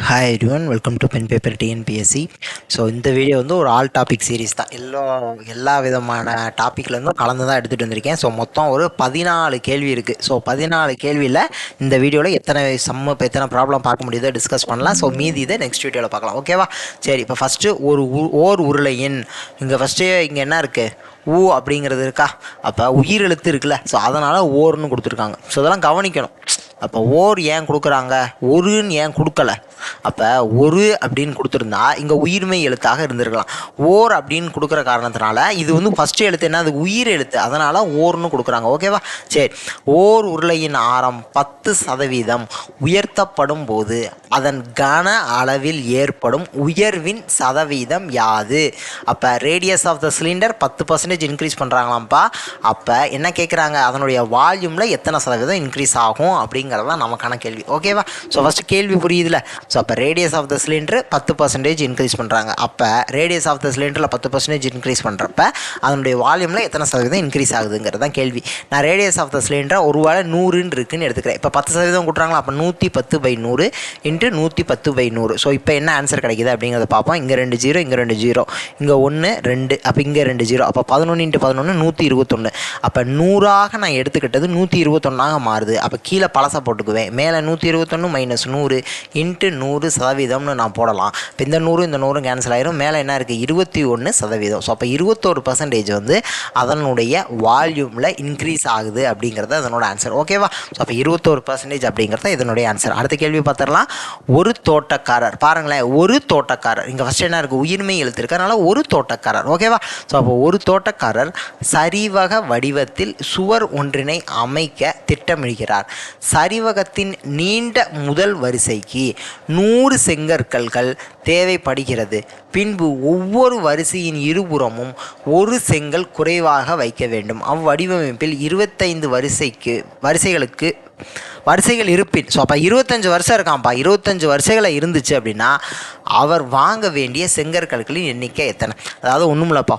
Hi everyone, welcome to pen paper TNPSC. So இந்த video வந்து ஒரு ஆல் டாபிக் சீரீஸ் தான். எல்லா விதமான டாப்பிக்லேருந்தும் கலந்து தான் எடுத்துகிட்டு வந்திருக்கேன். ஸோ மொத்தம் ஒரு 14 கேள்வி இருக்குது. ஸோ 14 கேள்வியில் இந்த வீடியோவில் எத்தனை ப்ராப்ளம் பார்க்க முடியுதோ டிஸ்கஸ் பண்ணலாம். ஸோ மீதி இதை நெக்ஸ்ட் வீடியோவில் பார்க்கலாம். ஓகேவா? சரி, இப்போ ஃபஸ்ட்டு ஓர் உருளையின் இங்கே என்ன இருக்குது? ஊ அப்படிங்கிறது இருக்கா? அப்போ உயிர் எழுத்து இருக்குல்ல, ஸோ அதனால் ஓர்னு கொடுத்துருக்காங்க. ஸோ அதெல்லாம் கவனிக்கணும். அப்போ ஓர் ஏன் கொடுக்குறாங்க, ஒருன்னு ஏன் கொடுக்கல? அப்போ ஒரு அப்படின்னு கொடுத்துருந்தா இங்கே உயிர்மை எழுத்தாக இருந்திருக்கலாம். ஓர் அப்படின்னு கொடுக்குற காரணத்தினால இது வந்து ஃபஸ்ட்டு எழுத்து என்ன, அது உயிர் எழுத்து, அதனால் ஓர்னு கொடுக்குறாங்க. ஓகேவா? சரி, ஓர் உருளையின் ஆரம் 10% உயர்த்தப்படும் போது அதன் கன அளவில் ஏற்படும் உயர்வின் சதவீதம் யாது? அப்போ radius of the cylinder 10% increase பண்ணுறாங்களாம்ப்பா. அப்போ என்ன கேட்குறாங்க, அதனுடைய வால்யூமில் எத்தனை சதவீதம் இன்க்ரீஸ் ஆகும் அப்படிங்கிறது தான் நமக்கான கேள்வி. ஓகேவா? ஸோ ஃபஸ்ட்டு கேள்வி புரியுதுல. ஸோ அப்போ radius of the cylinder 10% increase பண்ணுறாங்க. அப்போ ரேடியஸ் ஆஃப் த சிலிண்டரில் 10% இன்க்ரீஸ் பண்ணுறப்ப அதனுடைய வால்யூமில் எத்தனை சதவீதம் இன்க்ரீஸ் ஆகுதுங்கிறது தான் கேள்வி. நான் ரேடியஸ் ஆஃப் த சிலிண்டரை ஒருவேளை 100 இருக்குன்னு எடுத்துக்கிறேன். இப்போ 10% கொடுக்குறாங்களா, அப்போ 110/100 இன்ட்டு 110/100. ஸோ இப்போ என்ன ஆன்சர் கிடைக்குது அப்படிங்கிறத பார்ப்போம். இங்கே 2 0, இங்கே 2 0, இங்கே 1 2, அப்போ இங்கே 2 0. அப்போ 11 × 11 121. அப்போ 100ஆக நான் எடுத்துக்கிட்டது 121ஆக மாறுது. அப்போ கீழே பழசை போட்டுக்குவேன். மேலே 121 - 100 இன்ட்டு 100% நான் போடலாம். இப்போ இந்த 100 கேன்சல் ஆயிரும். மேலே என்ன இருக்குது, 21%. ஸோ அப்போ 21% வந்து அதனுடைய வால்யூமில் இன்க்ரீஸ் ஆகுது அப்படிங்கிறது அதனோட ஆன்சர். ஓகேவா? ஸோ அப்போ 21% அப்படிங்கிறது இதனுடைய ஆன்சர். அடுத்த கேள்வி பார்த்துடலாம். ஒரு தோட்டக்காரர், பாருங்களேன், ஒரு தோட்டக்காரர், இங்கே ஃபஸ்ட் என்ன இருக்குது, உயிர்மை எழுத்து இருக்கு, அதனால் ஒரு தோட்டக்காரர். ஓகேவா? ஸோ அப்போ ஒரு தோட்டக்காரர் சரிவக வடிவத்தில் சுவர் ஒன்றினை அமைக்க திட்டமிடுகிறார். சரிவகத்தின் நீண்ட முதல் வரிசைக்கு 100 செங்கற்கல்கள் தேவைப்படுகிறது. பின்பு ஒவ்வொரு வரிசையின் இருபுறமும் ஒரு செங்கல் குறைவாக வைக்க வேண்டும். அவ்வடிவமைப்பில் 25 வரிசைகள் இருப்பின், ஸோ அப்போ 25 வருஷம் இருக்கான்ப்பா, 25 வரிசைகளை இருந்துச்சு அப்படின்னா அவர் வாங்க வேண்டிய செங்கற்கற்களின் எண்ணிக்கை எத்தனை? அதாவது ஒன்றுமில்லப்பா,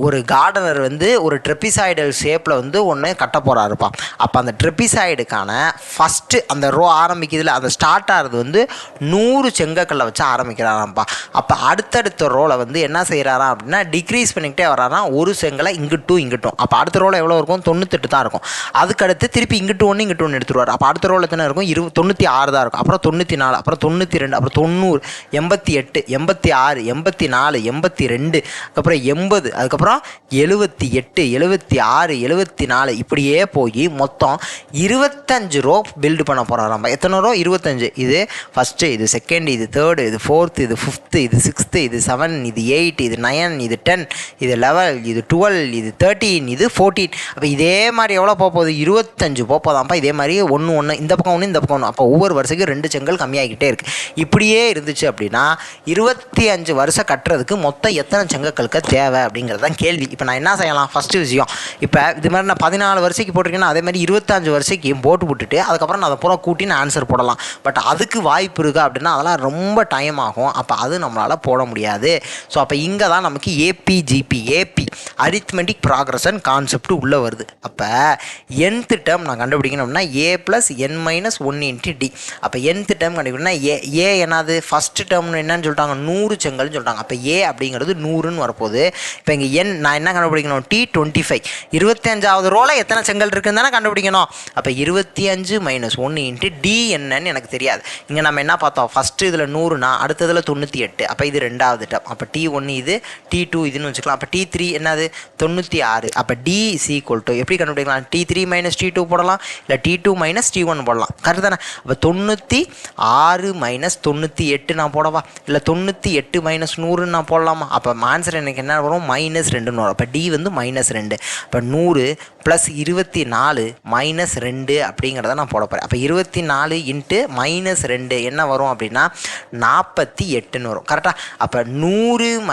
ஒரு கார்டனர் வந்து ஒரு ட்ரெப்பிசாய்டல் ஷேப்பில் வந்து ஒன்று கட்ட போகிறாருப்பா. அப்போ அந்த ட்ரெப்பிசாய்டுக்கான ஃபஸ்ட்டு அந்த ரோ ஆரம்பிக்கிறதுல அந்த ஸ்டார்ட் ஆகிறது வந்து 100 செங்கற்களை வச்சு ஆரம்பிக்கிறாராம்ப்பா. அப்போ அடுத்தடுத்த ரோவில் வந்து என்ன செய்கிறாராம் அப்படின்னா டிக்ரீஸ் பண்ணிக்கிட்டே வராராம். ஒரு செங்கலை இங்கிட்டும். அப்போ அடுத்த ரோவில் எவ்வளோ இருக்கும், 98 தான் இருக்கும். அதுக்கடுத்து திருப்பி இங்கிட்டு ஒன்று எடுத்துருவார். அப்போ அடுத்த ரோவில் எத்தனை இருக்கும், 96 தான் இருக்கும். அப்புறம் 94, அப்புறம் 92, அப்புறம் 90, 88, 86, 84, 82, அதுக்கப்புறம் 80, அதுக்கப்புறம் 78, 76, 74, இப்படியே போய் மொத்தம் 25 ரோ பில்டு பண்ண போகிறாராம். எத்தனை ரோ, 25. இது ஃபஸ்ட்டு, இது செகண்ட், இது தேர்டு, இது ஃபோர்த்து, இது ஃபிஃப்த்து, இது சிக்ஸ்த்து, இது 7, இது 8, இது 9, இது 10, இது 11, இது 12, இது 13, இது 14. அப்போ இதே மாதிரி எவ்வளோ போகுது, 25 போதாம்ப்பா. இதே மாதிரி ஒன்று இந்த பக்கம் ஒன்று, இந்த பக்கம் ஒன்று. அப்போ ஒவ்வொரு வருஷத்துக்கு 2 செங்கல் கம்மியாகிக்கிட்டே இருக்குது. இப்படியே இருந்துச்சு அப்படின்னா 25 வருஷம் கட்டுறதுக்கு மொத்தம் எத்தனை செங்கற்களுக்கு தேவை அப்படிங்கிறது தான் கேள்வி. இப்போ நான் என்ன செய்யலாம், ஃபஸ்ட்டு விஷயம், இப்போ இது மாதிரி நான் 14 வருஷத்துக்கு போட்டிருக்கேன்னா அதே மாதிரி 25 வருஷத்துக்கு போட்டு விட்டுட்டு அதுக்கப்புறம் நான் அதை பூரா கூட்டி நான் ஆன்சர் போடலாம். பட் அதுக்கு வாய்ப்பு இருக்கா அப்படின்னா அதெல்லாம் ரொம்ப டைம் ஆகும். அப்போ அது நம்மளால் போட முடியாது. ஸோ அப்போ இங்கே தான் நமக்கு ஏபி அரித்மெட்டிக் ப்ராக்ரஷன் கான்செப்ட் உள்ளே வருது. அப்போ nth டேர்ம் நான் கண்டுபிடிக்கணும் அப்படின்னா a + n - 1 × d. அப்போ nth டேர்ம் கண்டுபிடிக்கணும்னா ஏ என்னது, ஃபஸ்ட்டு டேர்ம்னு என்னன்னு சொல்லிட்டாங்க, 100 செங்கல்னு சொல்லிட்டாங்க. அப்போ ஏ அப்படிங்கிறது 100ன்னு வரப்போகுது. இப்போ இங்கே n நான் என்ன கண்டுபிடிக்கணும், T25, 25வது ரோவில் எத்தனை செங்கல் இருக்குன்னு தானே கண்டுபிடிக்கணும். அப்போ 25 - 1 × d என்னன்னு எனக்கு தெரியாது. இங்கே நம்ம என்ன பார்த்தோம், ஃபஸ்ட்டு இதில் 100னா அடுத்ததில் 98. அப்போ இது 2வது டேர்ம். அப்போ T1 இது, T2 இதுன்னு வச்சுக்கலாம். அப்போ T3 என்னது, 96. அப்போ D = எப்படி கண்டுபிடிக்கலாம், T3 - T2 போடலாம், இல்லை T2 - T1 போடலாம். கரெக்டு தானே? அப்போ 96 - 98 நான் போடவா, இல்லை 98 - 100 நான் போடலாமா? அப்போ ஆன்சர் எனக்கு என்ன வரும், -2ன்னு வரும். அப்போ D வந்து -2. அப்போ 100 + 24 - 2 அப்படிங்கிறத நான் போட போகிறேன். அப்போ 24 × -2 என்ன வரும் அப்படின்னா 48ன்னு வரும். கரெக்டாக? அப்போ 100 -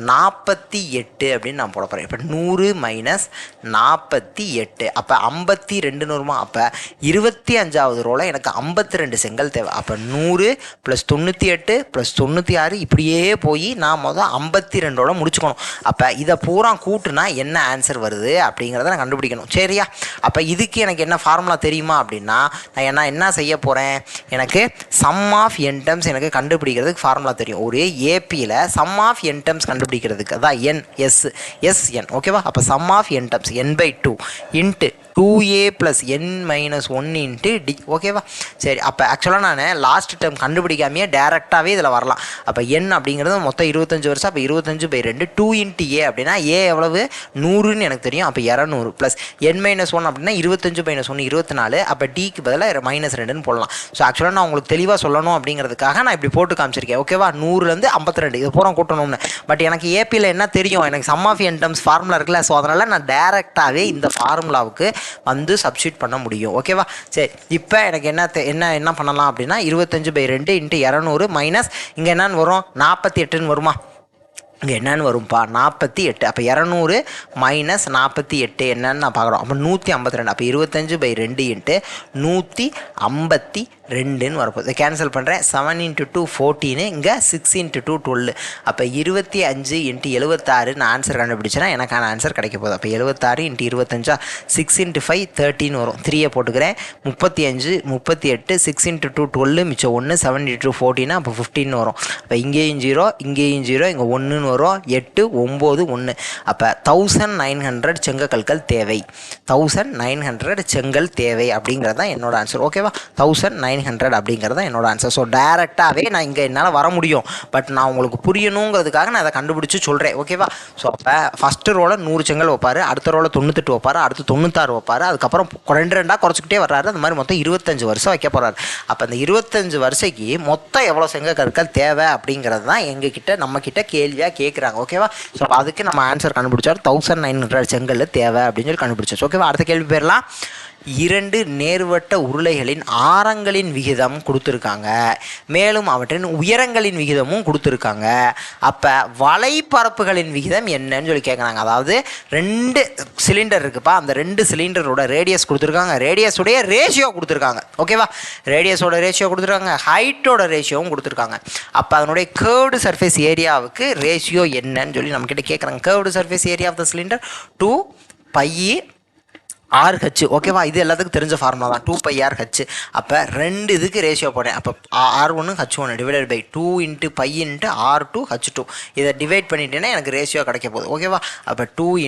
48 அப்படின்னு நான் போட போகிறேன். இப்போ 100 - 48, அப்போ 52ன்னு வருமா? அப்போ 25வது ரோவில் எனக்கு 52 செங்கல் தேவை. அப்போ 100 + 98 + 96 இப்படியே போய் நான் 52ஓட முடிச்சுக்கணும். அப்போ இதை பூரா கூட்டுனா என்ன ஆன்சர் வருது அப்படிங்கிறத நான் கண்டுபிடிக்கணும். சரியா? அப்போ இதுக்கு எனக்கு என்ன ஃபார்முலா தெரியுமா அப்படின்னா, நான் என்ன செய்ய போகிறேன், எனக்கு சம் ஆஃப் என் டேர்ம்ஸ் எனக்கு கண்டுபிடிக்கிறதுக்கு ஃபார்முலா தெரியும். ஒரு ஏபியில் சம் ஆஃப் என் டேர்ம்ஸ் கண்டுபிடிக்கிறதுக்கு அதான் என் ஓகேவா? அப்போ sum of n terms n/2 into 2a + n-1 into d. ஓகேவா? சரி, அப்போ ஆக்சுவலாக நான் லாஸ்ட் டேர்ம் கண்டுபிடிக்காமையே டேரெக்டாகவே இதில் வரலாம். அப்போ n அப்படிங்கிறது மொத்தம் 25 வருஷம். அப்போ 25/2 2 இன்ட்டு ஏ அப்படின்னா ஏ எவ்வளவு 100ன்னு எனக்கு தெரியும். அப்போ 200 ப்ளஸ் n-1 அப்படின்னா 25/1 24. அப்போ டிக்கு பதிலாக -2ன்னு போடலாம். ஸோ ஆக்சுவலாக நான் உங்களுக்கு தெளிவாக சொல்லணும் அப்படிங்கிறதுக்காக நான் இப்படி போட்டு காமிச்சிருக்கேன். ஓகேவா? 100லேருந்து 52 இது பூரா கூட்டணும்னு. பட் எனக்கு ஏபியில் என்ன தெரியும், எனக்கு sum of n terms formula இருக்குல்ல. ஸோ அதனால் நான் டேரெக்டாகவே இந்த ஃபார்முலாவுக்கு வந்து சப்ஸ்டியூட் பண்ண முடியும். ஓகேவா? சரி, இப்போ எனக்கு என்ன பண்ணலாம் அப்படின்னா 25/2 இன்ட்டு 200 மைனஸ் இங்கே என்னன்னு வரும் 48ன்னு வருமா? இங்கே என்னென்னு வரும்ப்பா 48. அப்போ 200 மைனஸ் 48 என்னன்னு நான் பார்க்குறோம். அப்போ 152. அப்போ 25/2 இன்ட்டு 152ன்னு வரப்போகுது. கேன்சல் பண்ணுறேன். 7 × 2 14, இங்கே 6 × 2 12. அப்போ 25 × 76 நான் ஆன்சர் கண்டுபிடிச்சேன்னா எனக்கான ஆன்சர் கிடைக்க போகுது. அப்போ 76 × 25 6 × 5 13 வரும். 3 போட்டுக்கிறேன். 35 38 6 × 2 12 மிச்சம் 1 7 × 2 14 அப்போ 15 வரும். அப்போ இங்கேயும் 0 இங்கேயும் 0 இங்கே 1ன்னு வரும். 8 9 1. அப்போ 1900 செங்கற்கள் தேவை. 1900 செங்கல் தேவை அப்படிங்கிறது தான் என்னோட ஆன்சர். ஓகேவா? 1900 அப்படிங்கிறது தான் என்னோட ஆன்சர். ஸோ டேரெக்டாகவே நான் இங்கே என்னால் வர முடியும். பட் நான் உங்களுக்கு புரியணுங்கிறதுக்காக நான் அதை கண்டுபிடிச்சி சொல்கிறேன். ஓகேவா? ஸோ அப்போ ஃபஸ்ட்டு ரோவில் 100 செங்கல் வைப்பார், அடுத்த ரோவில் 98 வைப்பார், அடுத்து 96 வைப்பார், அதுக்கப்புறம் 2 குறைச்சிக்கிட்டே வர்றாரு. அந்த மாதிரி மொத்தம் 25 வருஷம் வைக்க போகிறாரு. அப்போ அந்த 25 வருஷக்கு மொத்தம் எவ்வளோ செங்கற்கள் தேவை அப்படிங்கிறது தான் எங்ககிட்ட நம்மக்கிட்ட கேள்வியாக கேட்குறாங்க. ஓகேவா? ஸோ அதுக்கு நம்ம ஆன்சர் கண்டுபிடிச்சார் 1900 செங்கல் தேவை அப்படின்னு சொல்லி கண்டுபிடிச்சாச்சு. ஓகேவா? அடுத்த கேள்வி போயிடலாம். 2 நேர்வட்ட உருளைகளின் ஆரங்களின் விகிதம் கொடுத்துருக்காங்க, மேலும் அவற்றின் உயரங்களின் விகிதமும் கொடுத்துருக்காங்க. அப்போ வலைப்பரப்புகளின் விகிதம் என்னன்னு சொல்லி கேட்குறாங்க. அதாவது 2 சிலிண்டர் இருக்குப்பா, அந்த 2 சிலிண்டரோட ரேடியஸ் கொடுத்துருக்காங்க, ரேடியஸோடைய ரேஷியோ கொடுத்துருக்காங்க. ஓகேவா? ரேடியஸோட ரேஷியோ கொடுத்துருக்காங்க, ஹைட்டோட ரேஷியோவும் கொடுத்துருக்காங்க. அப்போ அதனுடைய கேர்வ்டு சர்ஃபேஸ் ஏரியாவுக்கு ரேஷியோ என்னன்னு சொல்லி நம்மக்கிட்ட கேட்குறாங்க. Curved surface area of the cylinder 2πr/h. ஓகேவா? இது எல்லாத்துக்கும் தெரிஞ்ச ஃபார்முலா தான் 2πr/h. அப்போ 2 இதுக்கு ரேஷியோ போடுறேன். அப்போ R1 H1 divided by 2 × π × R2 H2. இதை டிவைட் பண்ணிட்டேன்னா எனக்கு ரேஷியோ கிடைக்க போகுது. ஓகேவா? அப்போ 2 ×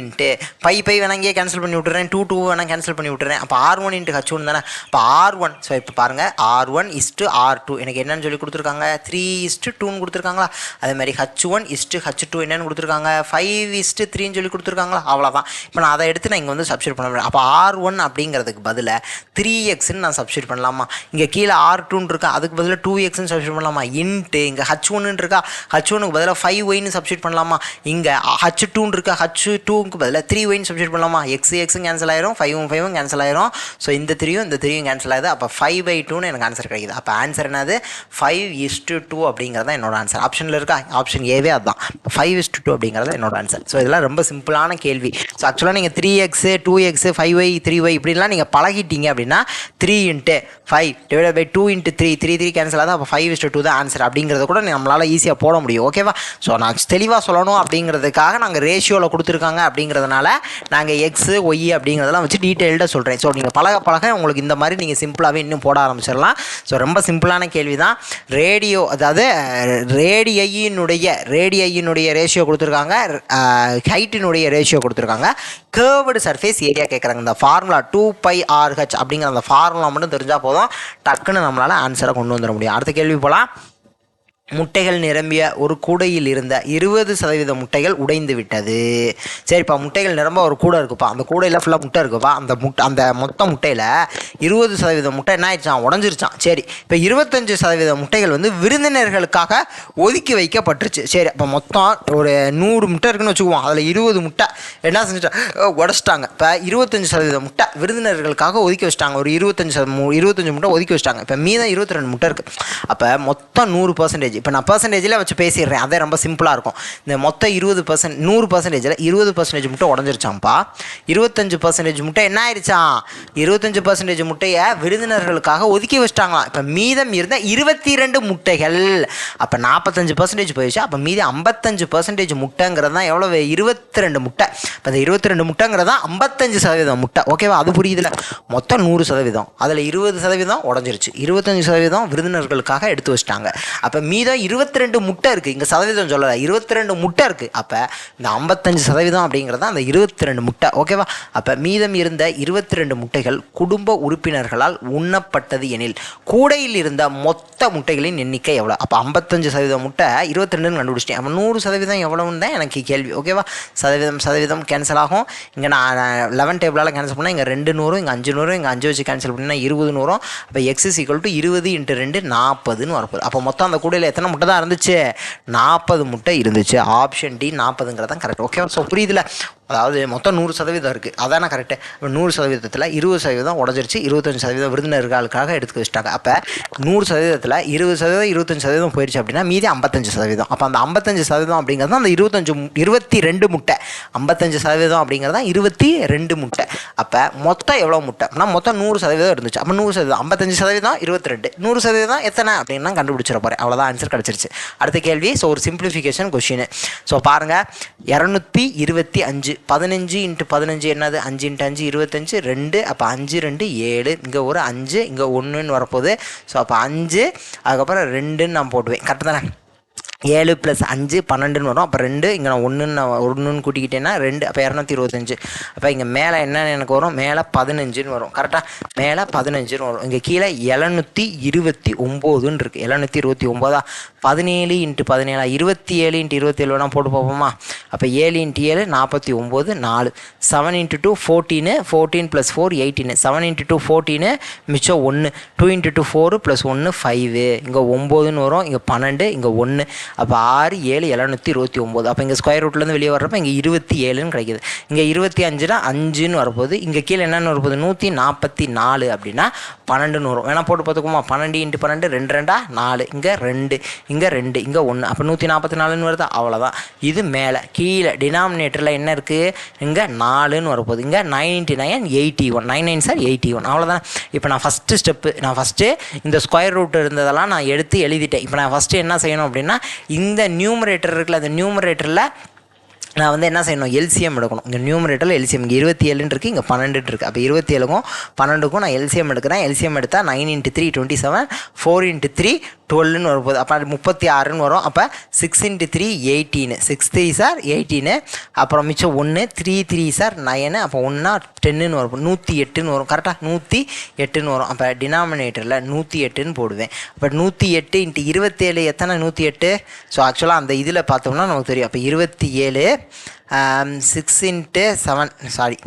π வேணா இங்கே கேன்சல் பண்ணி விட்டுறேன், 2 வேணா கேன்சல் பண்ணி விட்டுறேன். அப்போ R1 × H1 தானே. அப்போ R1, ஸோ இப்போ பாருங்கள் R1:R2 எனக்கு என்னன்னு சொல்லி கொடுத்துருக்காங்க 3:2ன்னு கொடுத்துருக்காங்களா. அதே மாதிரி H1:H2 என்னன்னு கொடுத்துருக்காங்க 5:3ன்னு சொல்லி கொடுத்துருக்காங்களா. அவ்வளோதான். இப்போ நான் அதை எடுத்து நான் இங்கே வந்து சப்ஸ்டியூட் பண்ண முடியும். அப்போ R1 அப்படிங்கிறதுக்கு பதிலாக 3xன்னு நான் சப்ஸ்டியூட் பண்ணலாமா. இங்கே கீழே R2ன்னு இருக்கா, அதுக்கு பதிலாக 2xன்னு சப்ஸ்டியூட் பண்ணலாமா. இன்ட்டு இங்கே H1ன்னு இருக்கா, H1க்கு பதிலாக 5yன்னு சப்ஸ்டியூட் பண்ணலாமா. இங்கே H2ன்னு இருக்கா, H2க்கு பதிலாக 3yன்னு சப்ஸ்டியூட் பண்ணலாமா. எக்ஸும் கேன்சல் ஆயிரும், 5ம் கேன்சல் ஆயிரும். ஸோ இந்த 3யும் கேன்சல் ஆகுது. அப்போ 5/2ன்னு எனக்கு ஆன்சர் கிடைக்குது. அப்போ ஆன்சர் என்னது 5:2 அப்படிங்கிறது தான் என்னோட ஆன்சர். ஆப்ஷனில் இருக்கா, ஆப்ஷன் ஏவே அதுதான் 5:2 அப்படிங்கிறது என்னோட ஆன்சர். ஸோ இதெல்லாம் ரொம்ப சிம்பிளான கேள்வி. ஸோ ஆக்சுவலாக நீங்கள் 3x 2x 5y 3y இப்படிலாம் நீங்கள் பழகிட்டீங்க அப்படின்னா 3 × 5 டிவைட் பை 2 × 3 3 கேன்சல் ஆகுது. அப்போ 5:2 தான் ஆன்சர் அப்படிங்கிறத கூட நம்மளால் ஈஸியாக போட முடியும். ஓகேவா? ஸோ நான் தெளிவாக சொல்லணும் அப்படிங்கிறதுக்காக நாங்கள் ரேஷியோவில் கொடுத்துருக்காங்க அப்படிங்கிறதுனால நாங்கள் எக்ஸு ஒய் அப்படிங்கிறதெல்லாம் வச்சு டீட்டெயில்டாக சொல்கிறேன். ஸோ நீங்கள் பழக உங்களுக்கு இந்த மாதிரி நீங்கள் சிம்பிளாகவே இன்னும் போட ஆரம்பிச்சிடலாம். ஸோ ரொம்ப சிம்பிளான கேள்வி தான். ரேடியோ அதாவது ரேடியையினுடைய ரேஷியோ கொடுத்துருக்காங்க, ஹைட்டினுடைய ரேஷியோ கொடுத்துருக்காங்க, கேர்வ்டு சர்ஃபேஸ் ஏரியா கேட்குறாங்க. இந்த ஃபார்முலா 2πr/h அப்படிங்கிற அந்த ஃபார்முலா மட்டும் தெரிஞ்சால் போதும், டக்குன்னு நம்மளால் ஆன்சரை கொண்டு வந்துட முடியும். அடுத்த கேள்வி போகலாம். முட்டைகள் நிரம்பிய ஒரு கூடையில் இருந்த 20% முட்டைகள் உடைந்து விட்டது. சரிப்பா, முட்டைகள் நிரம்ப ஒரு கூடை இருக்குப்பா, அந்த கூடையில் ஃபுல்லாக முட்டை இருக்குப்பா. அந்த மொத்த முட்டையில் 20% முட்டை என்ன ஆயிடுச்சான், உடஞ்சிருச்சான். சரி, இப்போ 25% முட்டைகள் வந்து விருந்தினர்களுக்காக ஒதுக்கி வைக்கப்பட்டுருச்சு. சரி, அப்போ மொத்தம் ஒரு 100 முட்டை இருக்குன்னு வச்சுக்குவோம். அதில் 20 முட்டை என்ன செஞ்சுட்டா உடச்சிட்டாங்க. இப்போ 25% முட்டை விருந்தினர்களுக்காக ஒதுக்கி வச்சிட்டாங்க. ஒரு 25 முட்டை ஒதுக்கி வச்சிட்டாங்க. இப்போ மீதம் 22 முட்டை இருக்குது. அப்போ மொத்தம் 100% இப்போ நான் பர்சன்டேஜில் வச்சு பேசிடுறேன், அதே ரொம்ப சிம்பிளாக இருக்கும். இந்த மொத்தம் 20%, 100%, 20% முட்டை உடஞ்சிருச்சாம்ப்பா. 25% முட்டை என்ன ஆயிடுச்சான், 25% முட்டையை விருந்தினர்களுக்காக ஒதுக்கி வச்சிட்டாங்களாம். இப்போ மீதம் இருந்த 22 முட்டைகள், அப்போ 45% போயிடுச்சு. அப்போ மீதி 55% முட்டைங்கிறது தான் எவ்வளோ, 22 முட்டை. இப்போ இந்த 22 முட்டைங்கிறது தான் 55% முட்டை. ஓகேவா, அது புரியுதுல. மொத்தம் 100%, அதில் 20% உடஞ்சிருச்சு, 25% விருந்தினர்களுக்காக எடுத்து வச்சிட்டாங்க. அப்போ மீதம் 22 முட்டை இருக்குது. இங்கே சதவீதம் சொல்லலை, 22 முட்டை இருக்குது. அப்போ இந்த 55% அப்படிங்கிறது அந்த 22 முட்டை. ஓகேவா, அப்போ மீதம் இருந்த 22 முட்டைகள் குடும்ப உறுப்பினர்களால் உண்ணப்பட்டது எனில் கூடையில் இருந்த மொத்த முட்டைகளின் எண்ணிக்கை எவ்வளோ? அப்போ 55% முட்டை 22ன்னு கண்டுபிடிச்சிட்டேன். அப்போ 100% எவ்வளோன்னு தான் எனக்கு கேள்வி. ஓகேவா, சதவீதம் கேன்சல் ஆகும். இங்கே நான் 11 டேபிளால் கேன்சல் பண்ணால் இங்கே 2 100, இங்கே 5 100, இங்கே 5 வச்சு கேன்சல் பண்ணினா 20 100. அப்போ எக்ஸ் இஸ் ஈக்குவல் டு 20 × 2 40ன்னு வரப்போகுது. அப்போ மொத்தம் அந்த கூடையில் எத்தனை முட்டை தான் இருந்துச்சு, 40 முட்டை இருந்துச்சு. ஆப்ஷன் டி 40ங்கிறது தான் கரெக்ட். ஓகேவா, ஸோ புரியுதுல. அதாவது மொத்தம் 100% இருக்குது, அதான கரெக்டு. இப்போ 100%த்தில் 20% உடஞ்சிருச்சு, 25% விருந்தினர்களுக்காக எடுத்து வச்சுட்டாங்க. அப்போ 100%த்தில் 20%, 25% போயிடுச்சு அப்படின்னா மீதி 55%. அப்போ அந்த 55% அப்படிங்கிறது அந்த 22 முட்டை. 55% அப்படிங்கிறது தான் 22 முட்டை. அப்போ மொத்தம் எவ்வளோ முட்டை அப்படின்னா மொத்தம் 100% இருந்துச்சு. அப்போ 100%, 55%, 22, 100% எத்தனை அப்படின்னா கண்டுபிடிச்சிட போகிறேன். அவ்வளோதான், ஆன்சர் கிடச்சிருச்சு. அடுத்த கேள்வி. ஸோ ஒரு சிம்பிளிஃபிகேஷன் கொஸ்டின். ஸோ பாருங்கள், 225, 15 × 15 என்னது, 5 × 5 25, 2. அப்போ 5 2 7, இங்கே ஒரு 5, இங்கே 1ன்னு வரப்போகுது. ஸோ அப்போ 5, அதுக்கப்புறம் 2ன்னு நான் போட்டுவேன். கரெக்டு தானே? 7 + 5 12ன்னு வரும். அப்போ 2, இங்கே நான் ஒன்றுன்னு கூட்டிக்கிட்டேன்னா 2. அப்போ 225. அப்போ இங்கே மேலே என்னென்னு எனக்கு வரும், மேலே 15ன்னு வரும். கரெக்டாக, மேலே 15ன்னு வரும். இங்கே கீழே 729ன்னு இருக்குது. 729 17 × 17, 27 × 27 வேணால் போட்டு பார்ப்போமா? அப்போ 7 × 7 49, 4. 7 × 2 14, 14 + 4 18, 7 × 2 14, மிச்சம் 1. 2 × 2 4 + 1 5. இங்கே 9ன்னு வரும், இங்கே 12, இங்கே 1. அப்போ 6 7 729. அப்போ இங்கே ஸ்கொயர் ரூட்லேருந்து வெளியே வர்றப்போ இங்கே 27ன்னு கிடைக்கிது. இங்கே 25னா 5ன்னு வரப்போகுது. இங்கே கீழே என்னென்னு வரப்போகுது, 144 அப்படின்னா 12ன்னு வரும். வேணால் போட்டு பார்த்துக்குமா? 12 × 12 2 2 4, இங்கே 2, இங்கே 2, இங்கே 1. அப்போ 144ன்னு வருது. அவ்வளோதான். இது மேலே. கீழே டினாமினேட்டரில் என்ன இருக்குது, இங்கே 4ன்னு வரப்போகுது. இங்கே 9 × 9 81, 9 9 சார் 81. அவ்வளோதான். இப்போ நான் ஃபஸ்ட்டு இந்த ஸ்கொயர் ரூட் இருந்ததெல்லாம் நான் எடுத்து எழுதிட்டேன். இப்போ நான் ஃபஸ்ட்டு என்ன செய்யணும் அப்படின்னா, இந்த நியூமரேட்டர் இருக்குல்ல, அந்த நியூமரேட்டரில் நான் வந்து என்ன செய்யணும், எல்சிஎம் எடுக்கணும். இங்கே நியூமரேட்டரில் எல்சிஎம் இங்கே 27 இருக்குது, இங்கே 12 இருக்குது. அப்போ 27க்கும் 12க்கும் நான் எல்சிஎம் எடுக்கிறேன். எல்சிஎம் எடுத்தால் 9 × 3 27, 4 × 3 12ன்னு வரப்போகுது. அப்போ 36ன்னு வரும். அப்போ 6 × 3 18, 6 3 சார் 18. அப்புறம் மிச்சம் 1, 3 3 சார் 9. அப்போ 1 10ன்னு வரும், 108ன்னு வரும். கரெக்டாக 108ன்னு வரும். அப்போ டினாமினேட்டரில் 108ன்னு போடுவேன். அப்போ 108 × 27 எத்தனை, 108. ஸோ ஆக்சுவலாக அந்த இதில் பார்த்தோம்னா நமக்கு தெரியும். அப்போ 27 6 × 7 சாரி,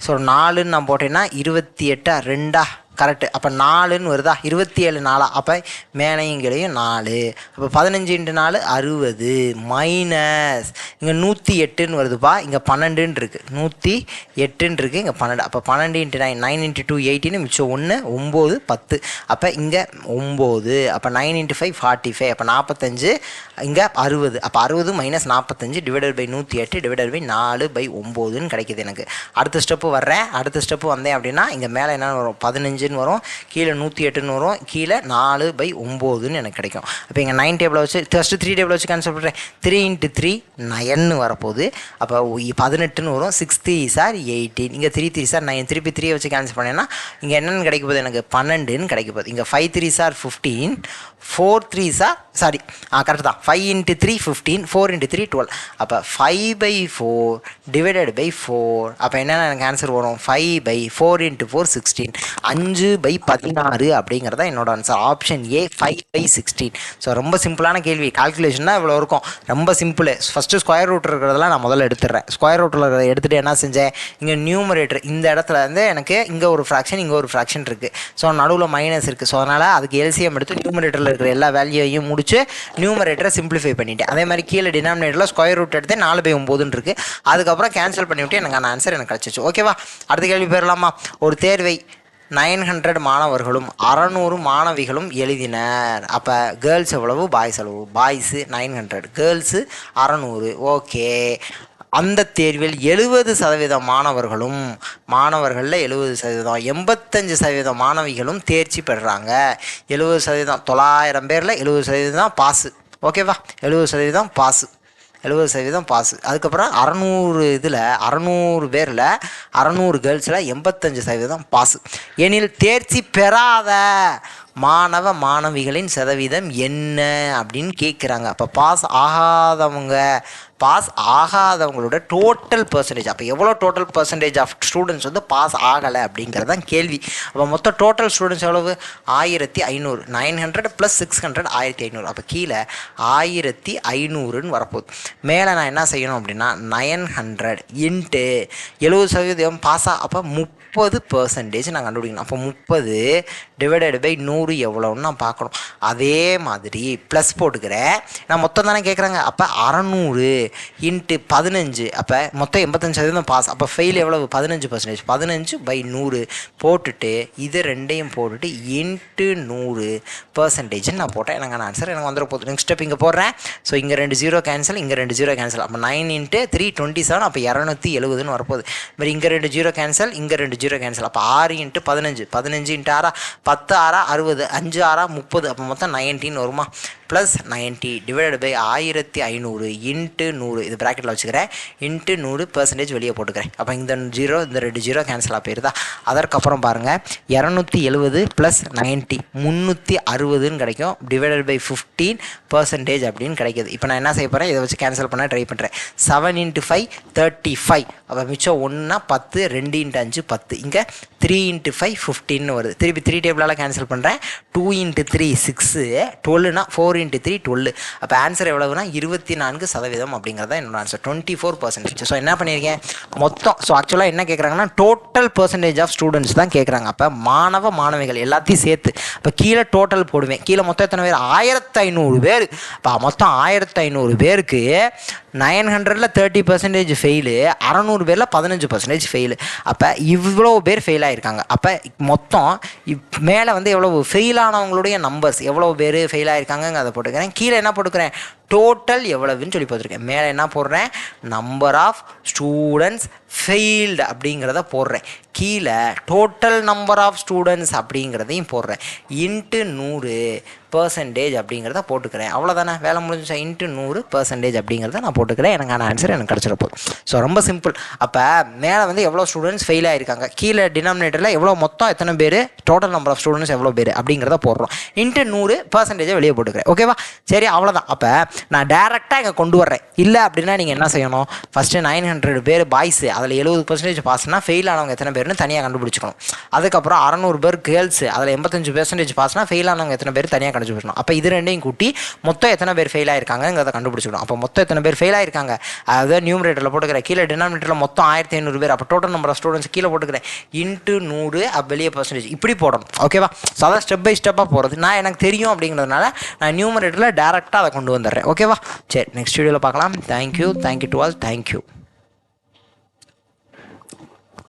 ஸோ 4ன்னு நான் போட்டேன்னா 28 2 கரெக்டு. அப்போ 4ன்னு வருதா, 27 4. அப்போ மேலையும் கீழையும் 4. அப்போ 15 × 4 60 மைனஸ் இங்கே 108ன்னு வருதுப்பா. இங்கே 12ன்னு இருக்குது, 108ன்னு இருக்குது, இங்கே 12. அப்போ 12 × 9 9 × 2 18, மிச்சம் 1 9 10. அப்போ இங்கே 9. அப்போ 9 × 5 45. அப்போ 45, இங்கே 60. அப்போ 60 - 45 / 108 / 4/9ன்னு கிடைக்கிது எனக்கு. அடுத்த ஸ்டெப்பு வர்றேன். அடுத்த ஸ்டெப்பு வந்தேன் அப்படின்னா இங்கே மேலே என்ன வரும், 15 வரும், கீழே 108ன்னு வரும், கீழே 4/9ன்னு எனக்கு கிடைக்கும். அப்போ இங்கே 9 டேபிளை வச்சு ஃபஸ்ட்டு 3 டேபிளை வச்சு கேன்சல் பண்ணுறேன். 3 × 3 9ன்னு வரப்போகுது. அப்போ 18ன்னு வரும். 6 3 சார் 18, இங்கே 3 3 சார் 9. திருப்பி 3 வச்சு கேன்சல் பண்ணேன்னா இங்கே என்னென்னு கிடைக்க போகுது, எனக்கு 12ன்னு கிடைக்க போகுது. இங்கே 5 3 சார் 15, 4 3 சார் சாரி கரெக்டு தான், 5 × 3 15, 4 × 3 12. அப்போ 5/4 / 4. அப்போ என்னென்ன எனக்கு ஆன்சர் வரும், 5/4 × 4 16, 5/16 அப்படிங்கிறத என்னோட ஆன்சர். Option A 5/16. ஸோ ரொம்ப சிம்பிளான கேள்வி. கால்குலேஷன் தான் இவ்வளோ இருக்கும், ரொம்ப சிம்பிள். ஃபஸ்ட்டு ஸ்கொயர் ரூட் இருக்கிறதெல்லாம் நான் முதல்ல எடுத்துடுறேன். ஸ்கொயர் ரூட்டில் எடுத்துகிட்டு என்ன செஞ்சேன், இங்கே நியூமரேட்டர் இந்த இடத்துல வந்து எனக்கு இங்கே ஒரு ஃப்ராக்ஷன், இங்கே ஒரு ஃப்ராக்ஷன் இருக்குது. ஸோ நடுவில் மைனஸ் இருக்குது. ஸோ அதனால் அதுக்கு எல்சிஎம் எடுத்து நியூமரேட்டரில் இருக்கிற எல்லா வேல்யூவையும் முடிச்சு நியூமரேட்டரை சிம்பிளிஃபை பண்ணிவிட்டேன். அதே மாதிரி கீழே டினாமினேட்டரில் ஸ்கொயர் ரூட் எடுத்து 4/9ன்னு இருக்குது. அதுக்கப்புறம் கேன்சல் பண்ணிவிட்டு எனக்கான ஆன்சர் எனக்கு கிடச்சிச்சு. ஓகேவா, அடுத்த கேள்வி போயிடலாமா. ஒரு தேர்வை 900 மாணவர்களும் 600 மாணவிகளும் எழுதினர். அப்போ கேர்ள்ஸ் எவ்வளவு, பாய்ஸ் எவ்வளவு? Boys 900, girls 600. ஓகே. அந்த தேர்வில் 70% மாணவர்களும், மாணவர்களில் 70%, 85% மாணவிகளும் தேர்ச்சி பெறுறாங்க. 70%, 900 பேரில் 70% தான் பாஸு. ஓகேவா? 70% பாஸு, 70% பாஸு. அதுக்கப்புறம் 600 பேரில் 600 கேர்ள்ஸில் 85% பாஸு. எனில் தேர்ச்சி பெறாத மாணவ மாணவிகளின் சதவீதம் என்ன அப்படின்னு கேட்குறாங்க. அப்போ பாஸ் ஆகாதவங்களோட டோட்டல் பர்சன்டேஜ், அப்போ எவ்வளோ டோட்டல் பர்சன்டேஜ் ஆஃப் ஸ்டூடெண்ட்ஸ் வந்து பாஸ் ஆகலை அப்படிங்கிறது தான் கேள்வி. அப்போ மொத்தம் டோட்டல் ஸ்டூடெண்ட்ஸ் எவ்வளவு? 1500. 900 + 600 1500. அப்போ கீழே 1500ன்னு வரப்போகுது. மேலே நான் என்ன செய்யணும் அப்படின்னா 900 × 70% பாஸா, அப்போ 30% நான் கண்டுபிடிக்கணும். அப்போ 30 ÷ 100 எவ்வளோன்னு நான் பார்க்கணும். அதே மாதிரி ப்ளஸ் போட்டுக்கிறேன், நான் மொத்தம் தானே கேட்குறாங்க. அப்போ 600 × 15, அப்போ மொத்தம் 85% பாஸ். அப்போ ஃபெயில் எவ்வளவு? 15%. 15/100 போட்டுட்டு இது ரெண்டையும் போட்டுட்டு × 100% நான் போட்டேன். எனக்கு ஆன்சர் எனக்கு வந்துட போகுது. நெக்ஸ்ட் ஸ்டெப் இங்கே போடுறேன். ஸோ இங்கே 2 0 கேன்சல், இங்கே 2 0 கேன்சல். அப்போ 9 × 3 27. அப்போ 270ன்னு வரப்போகுது. மாதிரி இங்கே 2 0 கேன்சல், இங்கே 2 0 கேன்சல். அப்போ 6 × 15, 15 × 6 10 6 60, 5 6 30. அப்போ மொத்தம் 19 வருமா? ப்ளஸ் 90 ÷ 1500 × 100. இது ப்ராக்கெட்டில் வச்சுக்கிறேன். × 100% வெளியே போட்டுக்கிறேன். அப்போ இந்த 0 இந்த 2 0 கேன்சலாக போயிருதா? அதற்கப்புறம் பாருங்கள், 270 + 90 360ன்னு கிடைக்கும். ÷ 15% அப்படின்னு கிடைக்கிது. இப்போ நான் என்ன செய்ய போகிறேன்? இதை வச்சு கேன்சல் பண்ண ட்ரை பண்ணுறேன். 7 × 5 35. அப்போ மிச்சம் 1 10, 2 × 5 10. இங்கே 3 × 5 15ன்னு வருது. திருப்பி 3 டேபிளால் கேன்சல் பண்ணுறேன். 2 × 3 6, 12னா 4 × 3 12. அப்போ ஆன்சர் எவ்வளவுனா 24% அப்படிங்கிறத என்னோட ஆன்சர், 24%. ஸோ என்ன பண்ணியிருக்கேன் மொத்தம்? ஸோ ஆக்சுவலாக என்ன கேட்குறாங்கன்னா டோட்டல் பர்சன்டேஜ் ஆஃப் ஸ்டூடெண்ட்ஸ் தான் கேட்குறாங்க. அப்போ மாணவ மாணவிகள் எல்லாத்தையும் சேர்த்து இப்போ கீழே டோட்டல் போடுவேன். கீழே மொத்தம் எத்தனை பேர்? 1500 பேர். இப்போ மொத்தம் 1500 பேருக்கு 900ல் 30% ஃபெயிலு, 600 பேரில் 15% ஃபெயிலு. அப்போ இவ்வளோ பேர் ஃபெயில் ஆகிருக்காங்க. அப்போ மொத்தம் மேலே வந்து எவ்வளோ ஃபெயில் ஆனவங்களுடைய நம்பர்ஸ் எவ்வளோ பேர் ஃபெயில் ஆகிருக்காங்க அதை போட்டுக்கிறேன். கீழே என்ன போட்டுக்கிறேன்? டோட்டல் எவ்வளவுன்னு சொல்லி போட்டிருக்கேன். மேலே என்ன போடுறேன்? நம்பர் ஆஃப் ஸ்டூடெண்ட்ஸ் ஃபெயில்டு அப்படிங்கிறத போடுறேன். கீழே டோட்டல் நம்பர் ஆஃப் ஸ்டூடெண்ட்ஸ் அப்படிங்கிறதையும் போடுறேன். × 100% அப்படிங்கிறத போட்டுக்கிறேன். அவ்வளோதானே, வேலை முடிஞ்சிச்சா? × 100% அப்படிங்கிறத நான் போட்டுக்கிறேன். எனக்கான ஆன்சர் எனக்கு கிடச்சிட போகுது. ஸோ ரொம்ப சிம்பிள். அப்போ மேலே வந்து எவ்வளோ ஸ்டூடெண்ட்ஸ் ஃபெயில் ஆகிருக்காங்க, கீழே டினாமினேட்டரில் எவ்வளோ மொத்தம் எத்தனை பேர், டோட்டல் நம்பர் ஆஃப் ஸ்டூடெண்ட்ஸ் எவ்வளோ பேர் அப்படிங்கிறத போடுறோம். × 100% வெளியே போட்டுக்கிறேன். ஓகேவா? சரி, அவ்வளோதான். அப்போ நான் டேரெக்டாக இங்கே கொண்டு வர்றேன். இல்லை அப்படின்னா நீங்கள் என்ன செய்யணும்? ஃபஸ்ட்டு 900 பேர் பாய்ஸு, அதில் 70% பாஸ்னால் ஃபெயில் ஆனவங்க எத்தனை பேர்னு தனியாக கண்டுபிடிச்சிக்கணும். அதுக்கப்புறம் 600 பேர் கேர்ள்ஸு, அதில் 85% பாஸ்னால் ஃபெயில் ஆனவங்க எத்தனை பேர் தனியாக கண்டுபிடிச்சிக்கணும். அப்போ இது ரெண்டையும் கூட்டி மொத்தம் எத்தனை பேர் ஃபெயில் ஆயிருக்காங்கிறத கண்டுபிடிச்சிக்கணும். அப்போ மொத்தம் எத்தனை பேர் ஃபெயில் ஆயிருக்காங்க அதாவது நியூமரேட்டரில் போட்டுக்கிறேன். கீழே டினாமினேட்டரில் மொத்தம் 1500 பேர். அப்போ டோட்டல் நம்பர் ஆஃப் ஸ்டூடெண்ட்ஸ் கீழே போட்டுக்கிறேன். × 100 வெளியே பர்சன்டேஜ் இப்படி போடணும். ஓகேவா? ஸோ அதான் ஸ்டெப் பை ஸ்டெப்பாக போகிறது. நான் எனக்கு தெரியும் அப்படிங்கிறதுனால நான் நியூமரேட்டரில் டேரெக்டாக அதை கொண்டு வந்துடுறேன். ஓகேவா? சரி, நெக்ஸ்ட் வீடியோவில் பார்க்கலாம். Thank you to all. தேங்க்யூ.